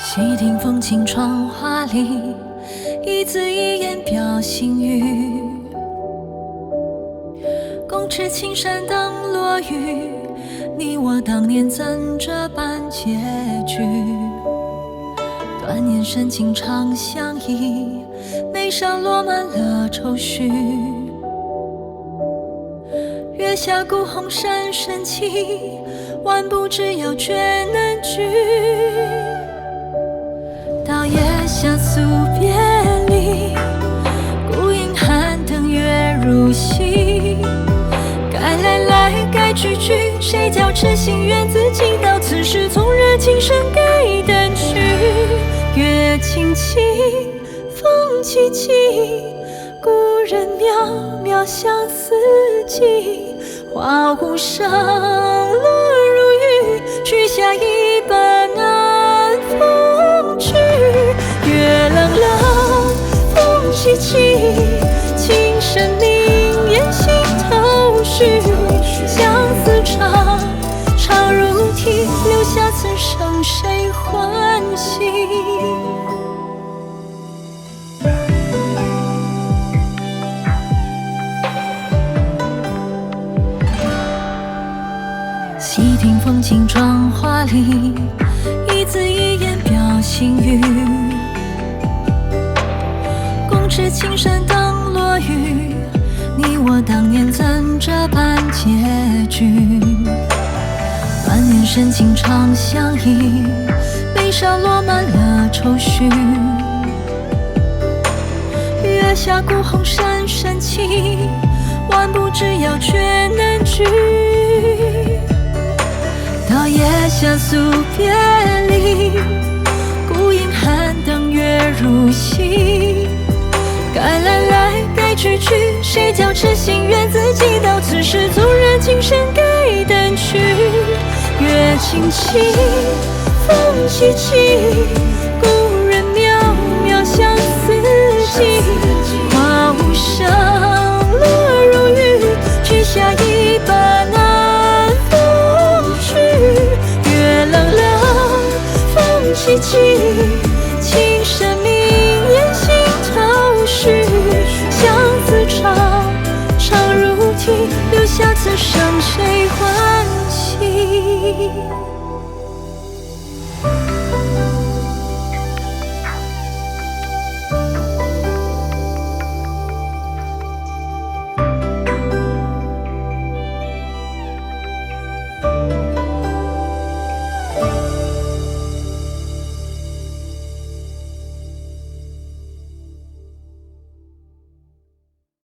细听风轻窗花里，一字一言表心语。共持青山等落雨，你我当年怎这般结局？断念深情长相依，眉上落满了愁绪。月下孤鸿深深泣，万步之遥却难拒。到夜下诉别离，孤影寒灯月如洗。该来来，该去去，谁叫痴心缘自己？到此时纵然情深该淡去。月清清，风凄凄，故人渺渺相思寄。花无声，落如雨，取下一半难风去。月冷冷，风凄凄，情深明眼心头绪。相思长，长如题，留下此生谁欢喜？细听风轻窗花里，一字一言表心语。共持青山等落雨，你我当年怎这般结局？断念深情长相依，眉上落满了愁绪。月下孤鸿深深泣，万步之遥却难拒。到夜下诉别离，孤影寒灯月如洗。该来来，该去去，谁叫痴心缘自己？到此时纵然情深该淡去。月清清，风凄凄，故人渺渺相思寄。花无声，落如雨，取下一半难风去。月冷冷，风凄凄，情深